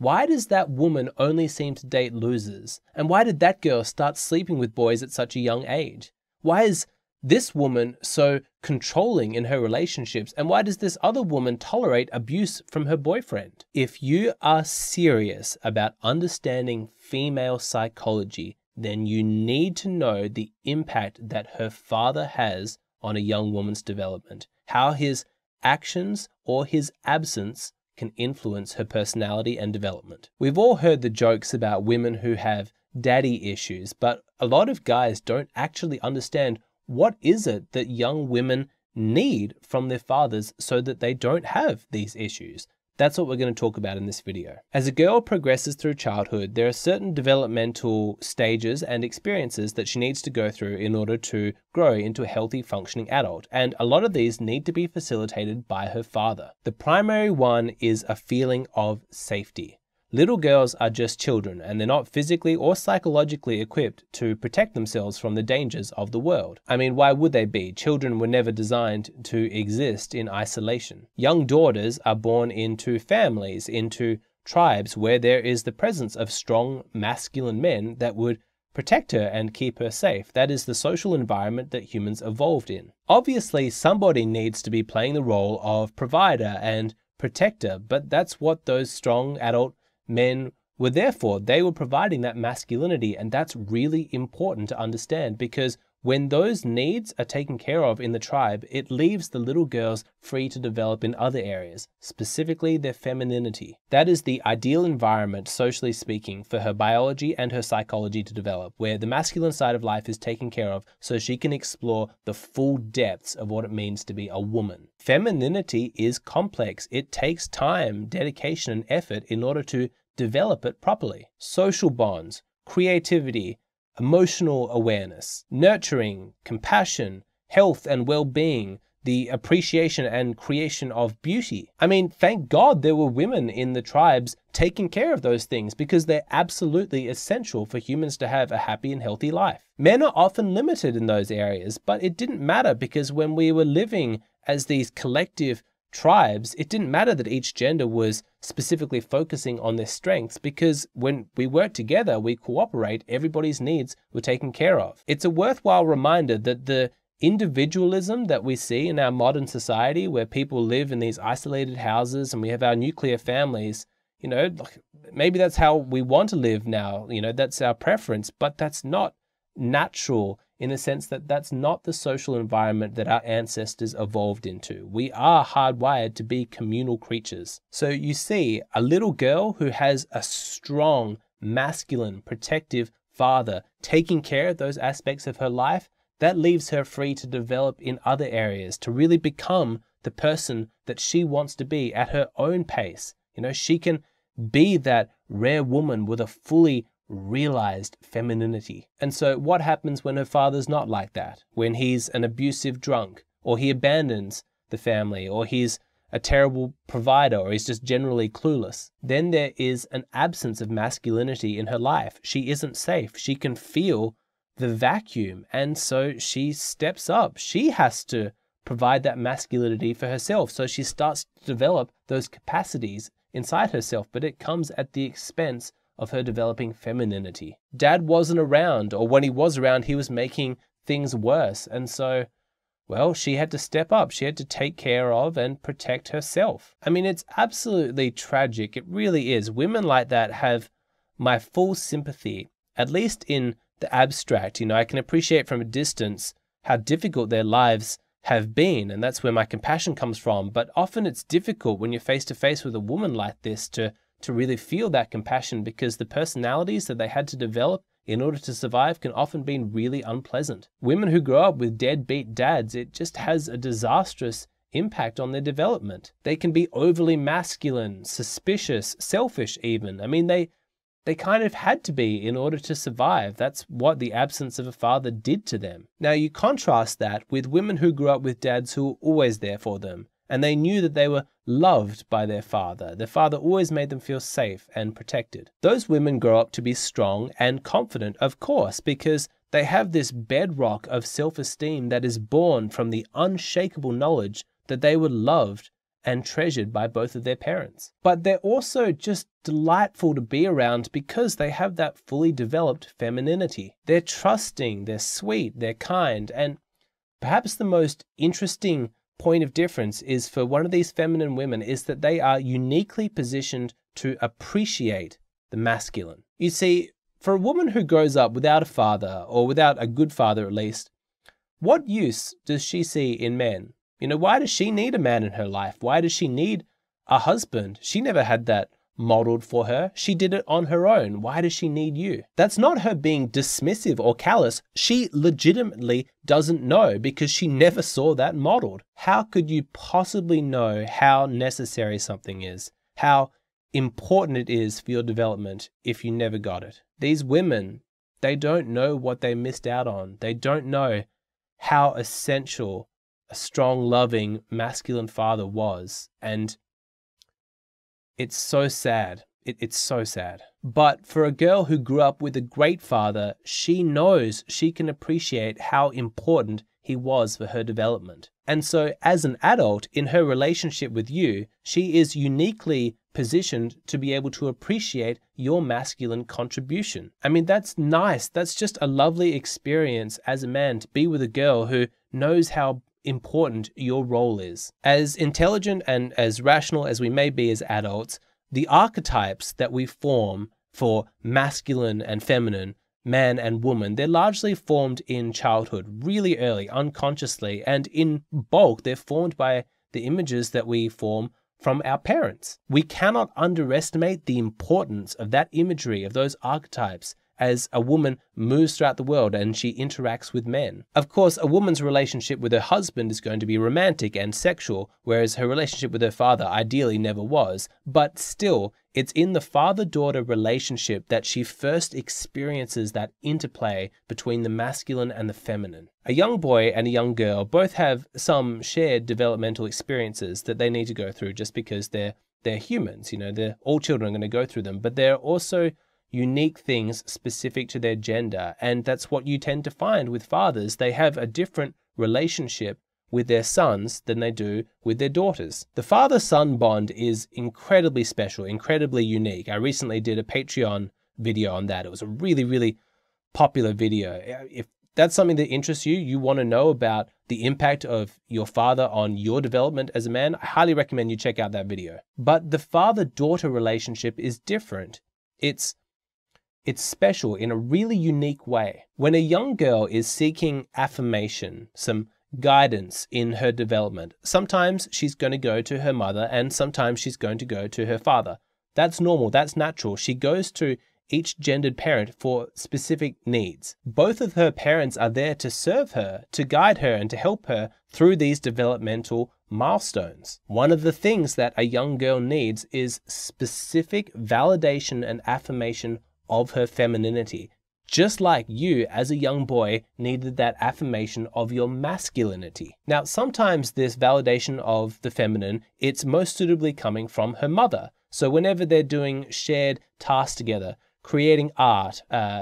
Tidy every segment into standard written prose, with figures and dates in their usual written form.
Why does that woman only seem to date losers? And why did that girl start sleeping with boys at such a young age? Why is this woman so controlling in her relationships? And why does this other woman tolerate abuse from her boyfriend? If you are serious about understanding female psychology, then you need to know the impact that her father has on a young woman's development, how his actions or his absence can influence her personality and development. We've all heard the jokes about women who have daddy issues, but a lot of guys don't actually understand what is it that young women need from their fathers so that they don't have these issues. That's what we're going to talk about in this video. As a girl progresses through childhood, there are certain developmental stages and experiences that she needs to go through in order to grow into a healthy, functioning adult. And a lot of these need to be facilitated by her father. The primary one is a feeling of safety. Little girls are just children, and they're not physically or psychologically equipped to protect themselves from the dangers of the world. I mean, why would they be? Children were never designed to exist in isolation. Young daughters are born into families, into tribes where there is the presence of strong masculine men that would protect her and keep her safe. That is the social environment that humans evolved in. Obviously, somebody needs to be playing the role of provider and protector, but that's what those strong adult men were there for. They were providing that masculinity, and that's really important to understand, because when those needs are taken care of in the tribe, it leaves the little girls free to develop in other areas, specifically their femininity. That is the ideal environment, socially speaking, for her biology and her psychology to develop, where the masculine side of life is taken care of so she can explore the full depths of what it means to be a woman. Femininity is complex. It takes time, dedication, and effort in order to develop it properly. Social bonds, creativity, emotional awareness, nurturing, compassion, health and well-being, the appreciation and creation of beauty. I mean, thank God there were women in the tribes taking care of those things, because they're absolutely essential for humans to have a happy and healthy life. Men are often limited in those areas, but it didn't matter, because when we were living as these collective tribes, it didn't matter that each gender was specifically focusing on their strengths, because when we work together, we cooperate, everybody's needs were taken care of. It's a worthwhile reminder that the individualism that we see in our modern society, where people live in these isolated houses and we have our nuclear families, you know, maybe that's how we want to live now, you know, that's our preference, but that's not natural, in a sense that that's not the social environment that our ancestors evolved into. We are hardwired to be communal creatures. So you see, a little girl who has a strong, masculine, protective father taking care of those aspects of her life, that leaves her free to develop in other areas, to really become the person that she wants to be at her own pace. You know, she can be that rare woman with a fully realized femininity. And so what happens when her father's not like that? When he's an abusive drunk, or he abandons the family, or he's a terrible provider, or he's just generally clueless? Then there is an absence of masculinity in her life. She isn't safe. She can feel the vacuum, and so she steps up. She has to provide that masculinity for herself. So she starts to develop those capacities inside herself, but it comes at the expense of her developing femininity. Dad wasn't around, or when he was around, he was making things worse. And so, well, she had to step up. She had to take care of and protect herself. I mean, it's absolutely tragic. It really is. Women like that have my full sympathy, at least in the abstract. You know, I can appreciate from a distance how difficult their lives have been, and that's where my compassion comes from. But often it's difficult when you're face to face with a woman like this to really feel that compassion, because the personalities that they had to develop in order to survive can often be really unpleasant. Women who grow up with deadbeat dads, it just has a disastrous impact on their development. They can be overly masculine, suspicious, selfish even. I mean, they kind of had to be in order to survive. That's what the absence of a father did to them. Now you contrast that with women who grew up with dads who were always there for them, and they knew that they were loved by their father. Their father always made them feel safe and protected. Those women grow up to be strong and confident, of course, because they have this bedrock of self-esteem that is born from the unshakable knowledge that they were loved and treasured by both of their parents. But they're also just delightful to be around because they have that fully developed femininity. They're trusting, they're sweet, they're kind, and perhaps the most interesting point of difference is for one of these feminine women is that they are uniquely positioned to appreciate the masculine. You see, for a woman who grows up without a father, or without a good father at least, what use does she see in men? You know, why does she need a man in her life? Why does she need a husband? She never had that modeled for her. She did it on her own. Why does she need you? That's not her being dismissive or callous. She legitimately doesn't know because she never saw that modeled. How could you possibly know how necessary something is? How important it is for your development if you never got it? These women, they don't know what they missed out on. They don't know how essential a strong, loving, masculine father was. And it's so sad. It's so sad. But for a girl who grew up with a great father, she knows she can appreciate how important he was for her development. And so as an adult in her relationship with you, she is uniquely positioned to be able to appreciate your masculine contribution. I mean, that's nice. That's just a lovely experience as a man to be with a girl who knows how important your role is. As intelligent and as rational as we may be as adults, the archetypes that we form for masculine and feminine, man and woman, they're largely formed in childhood, really early, unconsciously, and in bulk, they're formed by the images that we form from our parents. We cannot underestimate the importance of that imagery, of those archetypes, as a woman moves throughout the world and she interacts with men. Of course, a woman's relationship with her husband is going to be romantic and sexual, whereas her relationship with her father ideally never was. But still, it's in the father-daughter relationship that she first experiences that interplay between the masculine and the feminine. A young boy and a young girl both have some shared developmental experiences that they need to go through just because they're humans. You know, all children are going to go through them, but they're also unique things specific to their gender. And that's what you tend to find with fathers. They have a different relationship with their sons than they do with their daughters. The father-son bond is incredibly special, incredibly unique. I recently did a Patreon video on that. It was a really, really popular video. If that's something that interests you, you want to know about the impact of your father on your development as a man, I highly recommend you check out that video. But the father-daughter relationship is different. It's special in a really unique way. When a young girl is seeking affirmation, some guidance in her development, sometimes she's going to go to her mother and sometimes she's going to go to her father. That's normal, that's natural. She goes to each gendered parent for specific needs. Both of her parents are there to serve her, to guide her, and to help her through these developmental milestones. One of the things that a young girl needs is specific validation and affirmation of her femininity, just like you as a young boy needed that affirmation of your masculinity. Now, sometimes this validation of the feminine, it's most suitably coming from her mother. So whenever they're doing shared tasks together, creating art,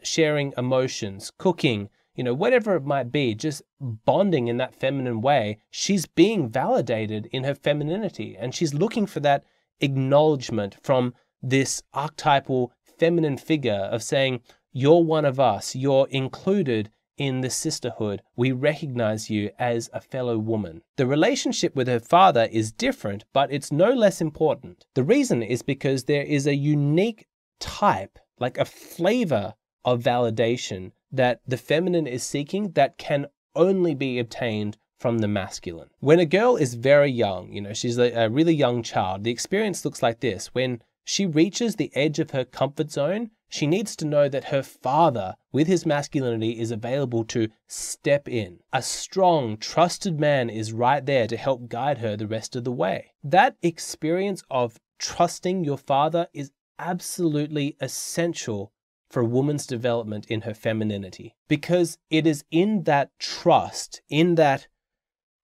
sharing emotions, cooking, you know, whatever it might be, just bonding in that feminine way, she's being validated in her femininity, and she's looking for that acknowledgement from this archetypal feminine figure of saying, you're one of us, you're included in the sisterhood, we recognize you as a fellow woman. The relationship with her father is different, but it's no less important. The reason is because there is a unique type, like a flavor of validation that the feminine is seeking that can only be obtained from the masculine. When a girl is very young, you know, she's a really young child, the experience looks like this. When she reaches the edge of her comfort zone, she needs to know that her father, with his masculinity, is available to step in. A strong, trusted man is right there to help guide her the rest of the way. That experience of trusting your father is absolutely essential for a woman's development in her femininity, because it is in that trust, in that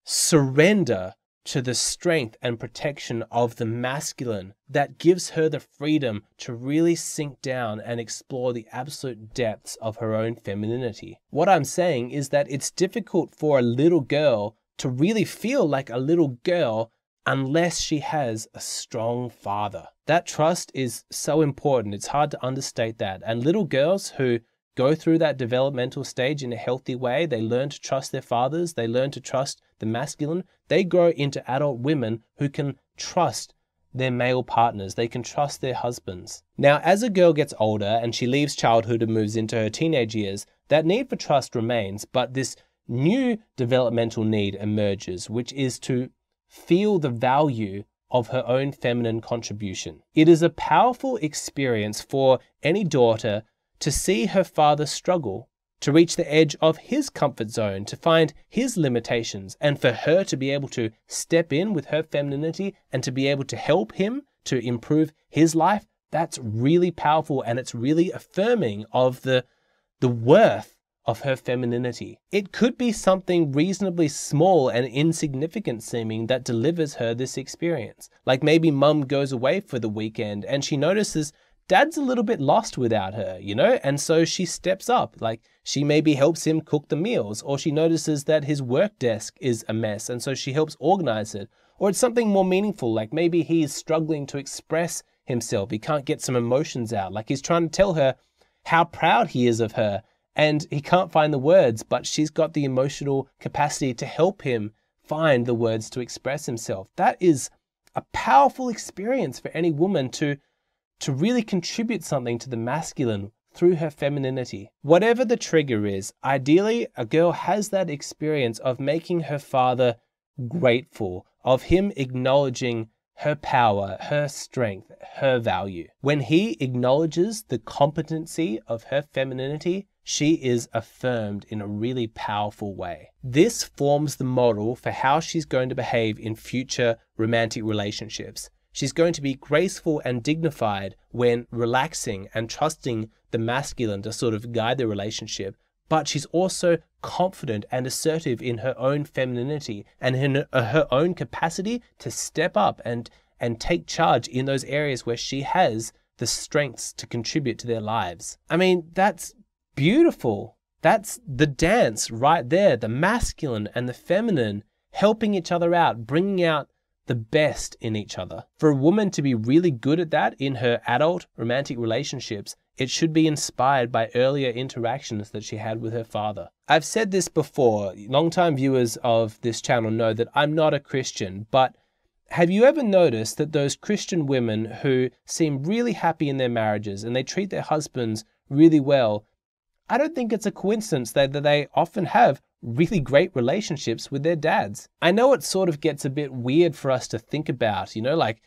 surrender to the strength and protection of the masculine that gives her the freedom to really sink down and explore the absolute depths of her own femininity. What I'm saying is that it's difficult for a little girl to really feel like a little girl unless she has a strong father. That trust is so important. It's hard to understate that. And little girls who go through that developmental stage in a healthy way, they learn to trust their fathers, they learn to trust the masculine, they grow into adult women who can trust their male partners, they can trust their husbands. Now, as a girl gets older and she leaves childhood and moves into her teenage years, that need for trust remains, but this new developmental need emerges, which is to feel the value of her own feminine contribution. It is a powerful experience for any daughter to see her father struggle, to reach the edge of his comfort zone, to find his limitations, and for her to be able to step in with her femininity and to be able to help him to improve his life. That's really powerful, and it's really affirming of the worth of her femininity. It could be something reasonably small and insignificant seeming that delivers her this experience. Like maybe mum goes away for the weekend and she notices dad's a little bit lost without her, you know? And so she steps up, like she maybe helps him cook the meals, or she notices that his work desk is a mess and so she helps organize it. Or it's something more meaningful, like maybe he's struggling to express himself. He can't get some emotions out. Like he's trying to tell her how proud he is of her, and he can't find the words, but she's got the emotional capacity to help him find the words to express himself. That is a powerful experience for any woman to really contribute something to the masculine through her femininity. Whatever the trigger is, ideally a girl has that experience of making her father grateful, of him acknowledging her power, her strength, her value. When he acknowledges the competency of her femininity, she is affirmed in a really powerful way. This forms the model for how she's going to behave in future romantic relationships. She's going to be graceful and dignified when relaxing and trusting the masculine to sort of guide the relationship, but she's also confident and assertive in her own femininity and in her own capacity to step up and take charge in those areas where she has the strengths to contribute to their lives. I mean, that's beautiful. That's the dance right there, the masculine and the feminine helping each other out, bringing out the best in each other. For a woman to be really good at that in her adult romantic relationships, it should be inspired by earlier interactions that she had with her father. I've said this before, longtime viewers of this channel know that I'm not a Christian, but have you ever noticed that those Christian women who seem really happy in their marriages and they treat their husbands really well, I don't think it's a coincidence that they often have really great relationships with their dads. I know it sort of gets a bit weird for us to think about, you know, like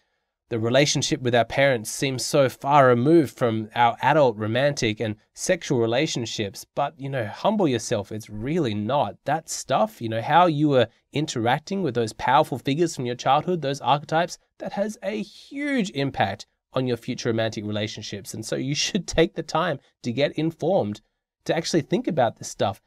the relationship with our parents seems so far removed from our adult romantic and sexual relationships, but, you know, humble yourself, it's really not. That stuff, you know, how you were interacting with those powerful figures from your childhood, those archetypes, that has a huge impact on your future romantic relationships. And so you should take the time to get informed, to actually think about this stuff.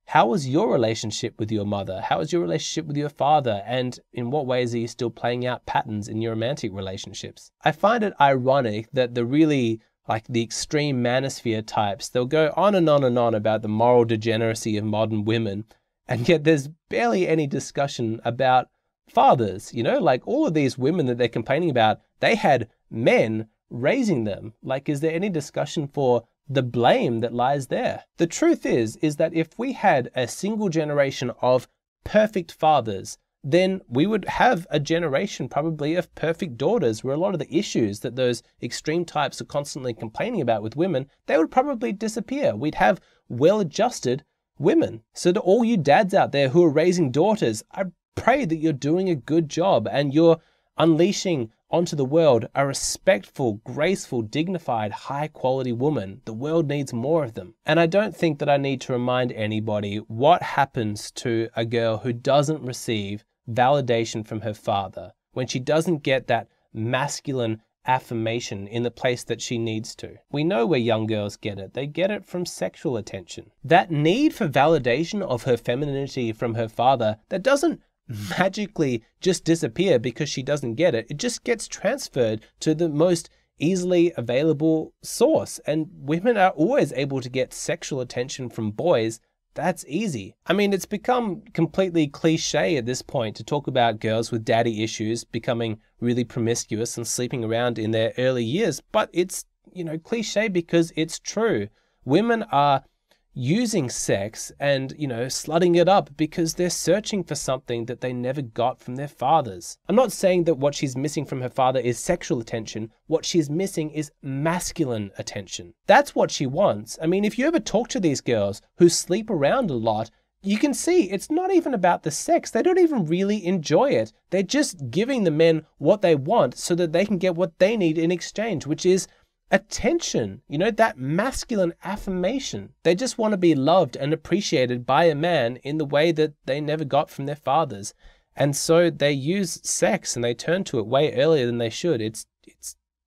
How was your relationship with your mother? How was your relationship with your father? And in what ways are you still playing out patterns in your romantic relationships? I find it ironic that the really, like the extreme manosphere types, they'll go on and on and on about the moral degeneracy of modern women, and yet there's barely any discussion about fathers, you know? Like all of these women that they're complaining about, they had men raising them. Like, is there any discussion for the blame that lies there? The truth is that if we had a single generation of perfect fathers, then we would have a generation probably of perfect daughters, where a lot of the issues that those extreme types are constantly complaining about with women, they would probably disappear. We'd have well-adjusted women. So to all you dads out there who are raising daughters, I pray that you're doing a good job and you're unleashing onto the world a respectful, graceful, dignified, high-quality woman. The world needs more of them. And I don't think that I need to remind anybody what happens to a girl who doesn't receive validation from her father, when she doesn't get that masculine affirmation in the place that she needs to. We know where young girls get it. They get it from sexual attention. That need for validation of her femininity from her father, that doesn't magically just disappear because she doesn't get it. It just gets transferred to the most easily available source. And women are always able to get sexual attention from boys That's easy. I mean, it's become completely cliche at this point to talk about girls with daddy issues becoming really promiscuous and sleeping around in their early years, but it's, cliche because it's true. Women are using sex and, slutting it up because they're searching for something that they never got from their fathers. I'm not saying that what she's missing from her father is sexual attention. What she's missing is masculine attention. That's what she wants. I mean, if you ever talk to these girls who sleep around a lot, you can see it's not even about the sex. They don't even really enjoy it. They're just giving the men what they want so that they can get what they need in exchange, which is attention, that masculine affirmation. They just want to be loved and appreciated by a man in the way that they never got from their fathers. And so they use sex and they turn to it way earlier than they should. It's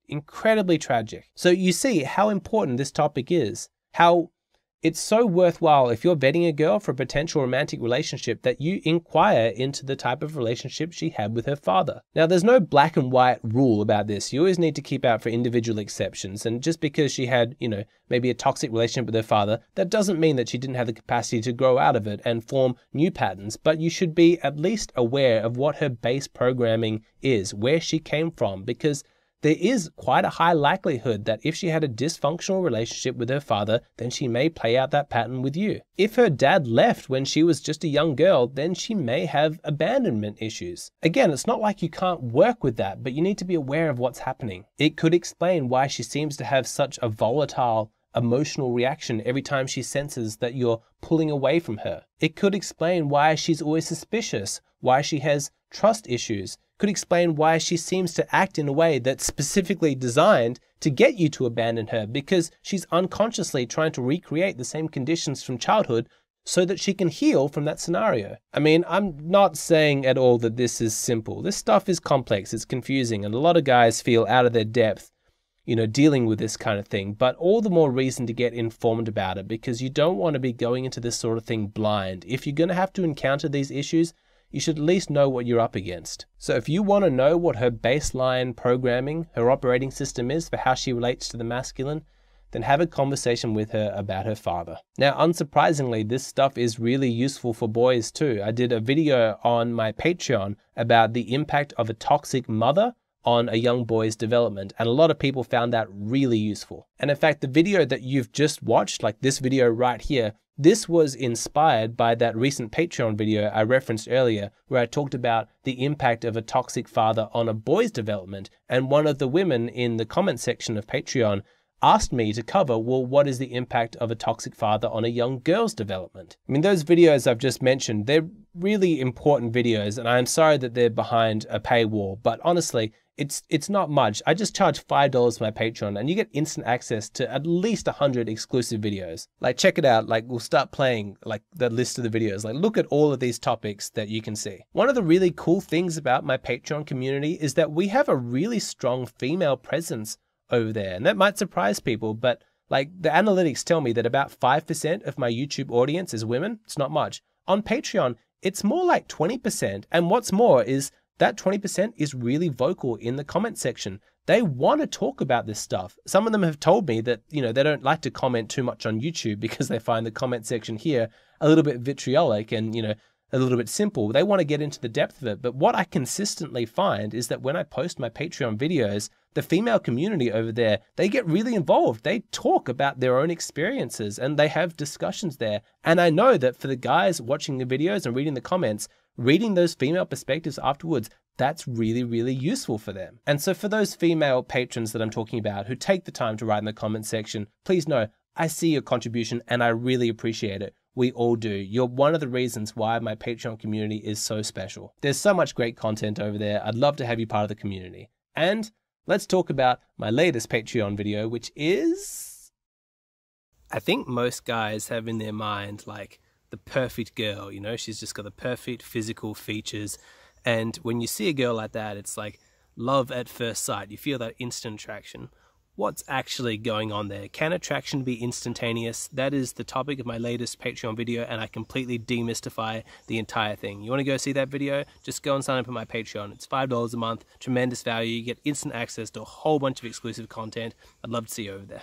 incredibly tragic. So you see how important this topic is, how it's so worthwhile if you're vetting a girl for a potential romantic relationship that you inquire into the type of relationship she had with her father. Now, there's no black and white rule about this. You always need to keep out for individual exceptions. And just because she had, maybe a toxic relationship with her father, that doesn't mean that she didn't have the capacity to grow out of it and form new patterns. But you should be at least aware of what her base programming is, where she came from, because there is quite a high likelihood that if she had a dysfunctional relationship with her father, then she may play out that pattern with you. If her dad left when she was just a young girl, then she may have abandonment issues. Again, it's not like you can't work with that, but you need to be aware of what's happening. It could explain why she seems to have such a volatile emotional reaction every time she senses that you're pulling away from her. It could explain why she's always suspicious, why she has trust issues. Could explain why she seems to act in a way that's specifically designed to get you to abandon her, because she's unconsciously trying to recreate the same conditions from childhood so that she can heal from that scenario. I mean, I'm not saying at all that this is simple. This stuff is complex, it's confusing, and a lot of guys feel out of their depth, dealing with this kind of thing, but all the more reason to get informed about it, because you don't want to be going into this sort of thing blind. If you're going to have to encounter these issues, you should at least know what you're up against. So if you want to know what her baseline programming, her operating system is for how she relates to the masculine, then have a conversation with her about her father. Now, unsurprisingly, this stuff is really useful for boys too. I did a video on my Patreon about the impact of a toxic mother on a young boy's development, and a lot of people found that really useful. And in fact, the video that you've just watched, like this video right here, this was inspired by that recent Patreon video I referenced earlier, where I talked about the impact of a toxic father on a boy's development. And one of the women in the comment section of Patreon asked me to cover, well, what is the impact of a toxic father on a young girl's development? I mean, those videos I've just mentioned, they're really important videos, and I'm sorry that they're behind a paywall, but honestly, it's not much. I just charge $5 for my Patreon and you get instant access to at least 100 exclusive videos. Like, check it out. Like, we'll start playing like the list of the videos. Like, look at all of these topics that you can see. One of the really cool things about my Patreon community is that we have a really strong female presence over there. And that might surprise people, but like the analytics tell me that about 5% of my YouTube audience is women. It's not much. On Patreon, it's more like 20%. And what's more is that 20% is really vocal in the comment section. They want to talk about this stuff. Some of them have told me that, they don't like to comment too much on YouTube because they find the comment section here a little bit vitriolic and, a little bit simple. They want to get into the depth of it. But what I consistently find is that when I post my Patreon videos, the female community over there, they get really involved. They talk about their own experiences and they have discussions there. And I know that for the guys watching the videos and reading the comments, reading those female perspectives afterwards, that's really, really useful for them. And so for those female patrons that I'm talking about who take the time to write in the comment section, please know I see your contribution and I really appreciate it. We all do. You're one of the reasons why my Patreon community is so special. There's so much great content over there. I'd love to have you part of the community. And let's talk about my latest Patreon video, which is, I think most guys have in their mind like the perfect girl, she's just got the perfect physical features. And when you see a girl like that, it's like love at first sight. You feel that instant attraction. What's actually going on there? Can attraction be instantaneous? That is the topic of my latest Patreon video, and I completely demystify the entire thing. You want to go see that video? Just go and sign up for my Patreon. It's $5 a month, tremendous value. You get instant access to a whole bunch of exclusive content. I'd love to see you over there.